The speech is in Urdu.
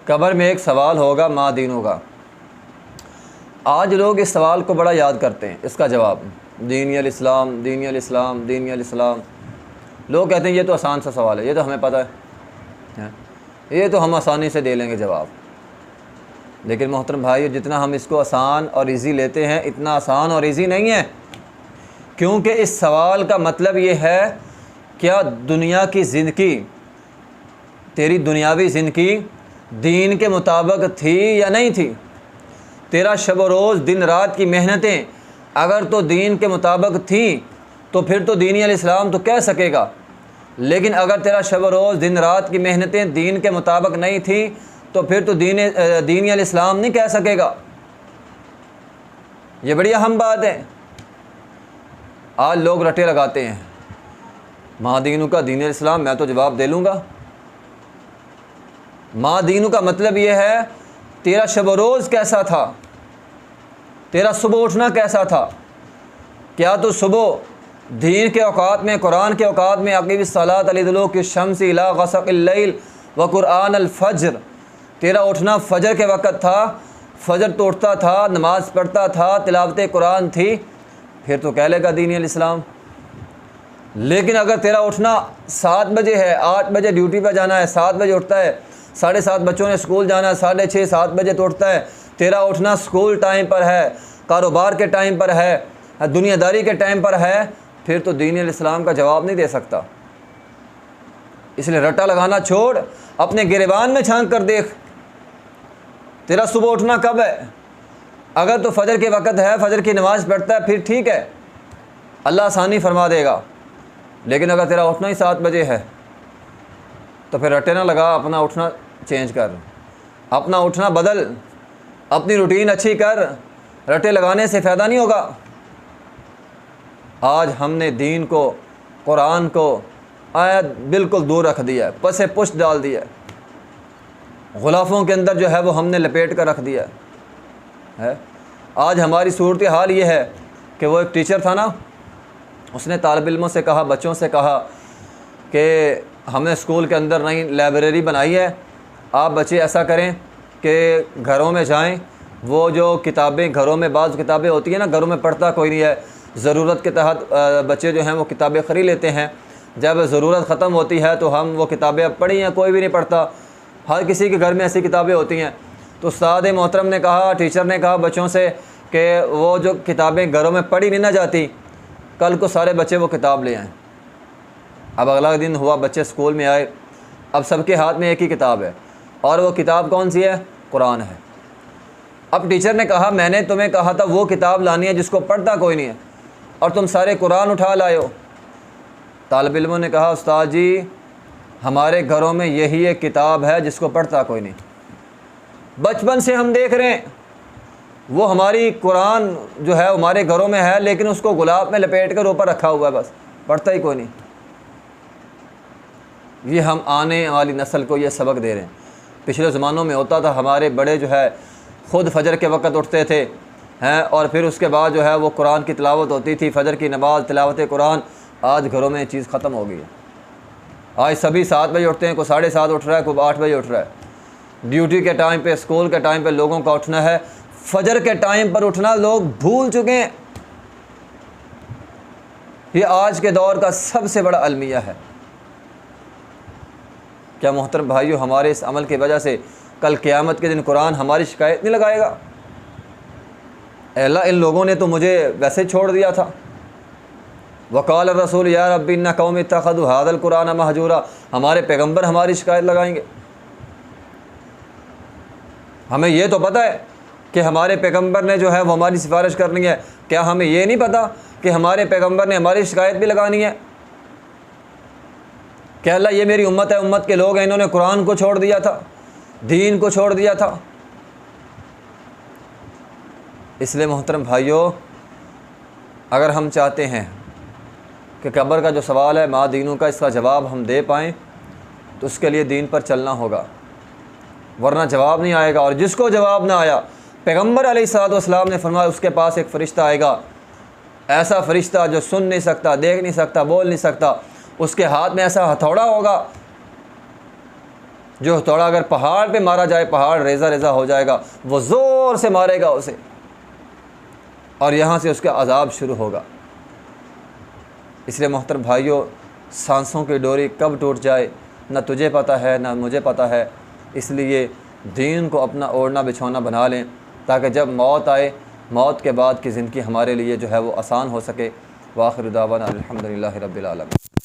قبر میں ایک سوال ہوگا ما دینوں کا۔ آج لوگ اس سوال کو بڑا یاد کرتے ہیں، اس کا جواب دینی الاسلام، دینی الاسلام، دینی الاسلام۔ لوگ کہتے ہیں یہ تو آسان سا سوال ہے، یہ تو ہمیں پتہ ہے، یہ تو ہم آسانی سے دے لیں گے جواب۔ لیکن محترم بھائی، جتنا ہم اس کو آسان اور ایزی لیتے ہیں اتنا آسان اور ایزی نہیں ہے، کیونکہ اس سوال کا مطلب یہ ہے کیا دنیا کی زندگی، تیری دنیاوی زندگی دین کے مطابق تھی یا نہیں تھی؟ تیرا شب و روز دن رات کی محنتیں اگر تو دین کے مطابق تھیں تو پھر تو دینی الاسلام تو کہہ سکے گا، لیکن اگر تیرا شب و روز دن رات کی محنتیں دین کے مطابق نہیں تھیں تو پھر تو دینی الاسلام نہیں کہہ سکے گا۔ یہ بڑی اہم بات ہے۔ آج لوگ رٹے لگاتے ہیں ما دینوں کا دین الاسلام، میں تو جواب دے لوں گا۔ ما دینوں کا مطلب یہ ہے تیرا شب و روز کیسا تھا، تیرا صبح اٹھنا کیسا تھا، کیا تو صبح دین کے اوقات میں، قرآن کے اوقات میں اقیم الصلاۃ لدلوک الشمس الی غسق اللیل وقرآن الفجر، تیرا اٹھنا فجر کے وقت تھا، فجر تو اٹھتا تھا، نماز پڑھتا تھا، تلاوت قرآن تھی، پھر تو کہہ لے گا دینی الاسلام۔ لیکن اگر تیرا اٹھنا 7 بجے ہے، 8 بجے ڈیوٹی پہ جانا ہے، 7 بجے اٹھتا ہے، 7:30 بچوں نے اسکول جانا ہے، 6:30 7 بجے تو اٹھتا ہے، تیرا اٹھنا اسکول ٹائم پر ہے، کاروبار کے ٹائم پر ہے، دنیا داری کے ٹائم پر ہے، پھر تو دین الاسلام کا جواب نہیں دے سکتا۔ اس لیے رٹا لگانا چھوڑ، اپنے گریبان میں جھانک کر دیکھ تیرا صبح اٹھنا کب ہے۔ اگر تو فجر کے وقت ہے، فجر کی نماز پڑھتا ہے، پھر ٹھیک ہے، اللہ آسانی فرما دے گا۔ لیکن اگر تیرا اٹھنا ہی 7 بجے ہے تو پھر رٹے نہ لگا، اپنا اٹھنا چینج کر، اپنا اٹھنا بدل، اپنی روٹین اچھی کر، رٹے لگانے سے فائدہ نہیں ہوگا۔ آج ہم نے دین کو، قرآن کو آیت بالکل دور رکھ دیا ہے، پس پشت ڈال دیا ہے، غلافوں کے اندر جو ہے وہ ہم نے لپیٹ کر رکھ دیا ہے۔ آج ہماری صورتحال یہ ہے کہ وہ ایک ٹیچر تھا نا، اس نے طالب علموں سے کہا، بچوں سے کہا کہ ہم نے اسکول کے اندر نئی لائبریری بنائی ہے، آپ بچے ایسا کریں کہ گھروں میں جائیں، وہ جو کتابیں گھروں میں، بعض کتابیں ہوتی ہیں نا گھروں میں پڑھتا کوئی نہیں ہے، ضرورت کے تحت بچے جو ہیں وہ کتابیں خرید لیتے ہیں، جب ضرورت ختم ہوتی ہے تو ہم وہ کتابیں اب پڑھی ہیں کوئی بھی نہیں پڑھتا، ہر کسی کے گھر میں ایسی کتابیں ہوتی ہیں۔ تو استاد محترم نے کہا، ٹیچر نے کہا بچوں سے کہ وہ جو کتابیں گھروں میں پڑھی نہیں نہ جاتی، کل کو سارے بچے وہ کتاب لے آئیں۔ اب اگلا دن ہوا، بچے اسکول میں آئے، اب سب کے ہاتھ میں ایک ہی کتاب ہے، اور وہ کتاب کون سی ہے؟ قرآن ہے۔ اب ٹیچر نے کہا میں نے تمہیں کہا تھا وہ کتاب لانی ہے جس کو پڑھتا کوئی نہیں ہے، اور تم سارے قرآن اٹھا لائے ہو۔ طالب علموں نے کہا استاد جی ہمارے گھروں میں یہی ایک کتاب ہے جس کو پڑھتا کوئی نہیں، بچپن سے ہم دیکھ رہے ہیں وہ ہماری قرآن جو ہے ہمارے گھروں میں ہے، لیکن اس کو غلاف میں لپیٹ کر اوپر رکھا ہوا ہے، بس پڑھتا ہی کوئی نہیں۔ یہ ہم آنے والی نسل کو یہ سبق دے رہے ہیں۔ پچھلے زمانوں میں ہوتا تھا، ہمارے بڑے جو ہے خود فجر کے وقت اٹھتے تھے ہیں، اور پھر اس کے بعد جو ہے وہ قرآن کی تلاوت ہوتی تھی، فجر کی نماز، تلاوت قرآن۔ آج گھروں میں یہ چیز ختم ہو گئی ہے۔ آج سبھی 7 بجے اٹھتے ہیں، کوئی 7:30 اٹھ رہا ہے، کوئی 8 بجے اٹھ رہا ہے۔ ڈیوٹی کے ٹائم پہ، اسکول کے ٹائم پہ لوگوں کا اٹھنا ہے، فجر کے ٹائم پر اٹھنا لوگ بھول چکے ہیں۔ یہ آج کے دور کا سب سے بڑا المیہ ہے۔ کیا محترم بھائیو، ہمارے اس عمل کی وجہ سے کل قیامت کے دن قرآن ہماری شکایت نہیں لگائے گا؟ اے اللہ ان لوگوں نے تو مجھے ویسے چھوڑ دیا تھا۔ وقال الرسول یا رب ان قوم اتخذوا هذا القرآن مہجورا، ہمارے پیغمبر ہماری شکایت لگائیں گے؟ ہمیں یہ تو پتہ ہے کہ ہمارے پیغمبر نے جو ہے وہ ہماری سفارش کرنی ہے، کیا ہمیں یہ نہیں پتہ کہ ہمارے پیغمبر نے ہماری شکایت بھی لگانی ہے؟ کہ اللہ یہ میری امت ہے، امت کے لوگ ہیں، انہوں نے قرآن کو چھوڑ دیا تھا، دین کو چھوڑ دیا تھا۔ اس لیے محترم بھائیوں، اگر ہم چاہتے ہیں کہ قبر کا جو سوال ہے ما دینوں کا، اس کا جواب ہم دے پائیں تو اس کے لیے دین پر چلنا ہوگا، ورنہ جواب نہیں آئے گا۔ اور جس کو جواب نہ آیا، پیغمبر علیہ الصلوۃ والسلام نے فرمایا اس کے پاس ایک فرشتہ آئے گا، ایسا فرشتہ جو سن نہیں سکتا، دیکھ نہیں سکتا، بول نہیں سکتا، اس کے ہاتھ میں ایسا ہتھوڑا ہوگا جو ہتھوڑا اگر پہاڑ پہ مارا جائے پہاڑ ریزہ ریزہ ہو جائے گا، وہ زور سے مارے گا اسے اور یہاں سے اس کا عذاب شروع ہوگا۔ اس لیے محترم بھائیوں، سانسوں کی ڈوری کب ٹوٹ جائے نہ تجھے پتہ ہے نہ مجھے پتہ ہے، اس لیے دین کو اپنا اوڑھنا بچھونا بنا لیں تاکہ جب موت آئے، موت کے بعد کی زندگی ہمارے لیے جو ہے وہ آسان ہو سکے۔ وآخر دعوانا الحمدللہ رب العالمین۔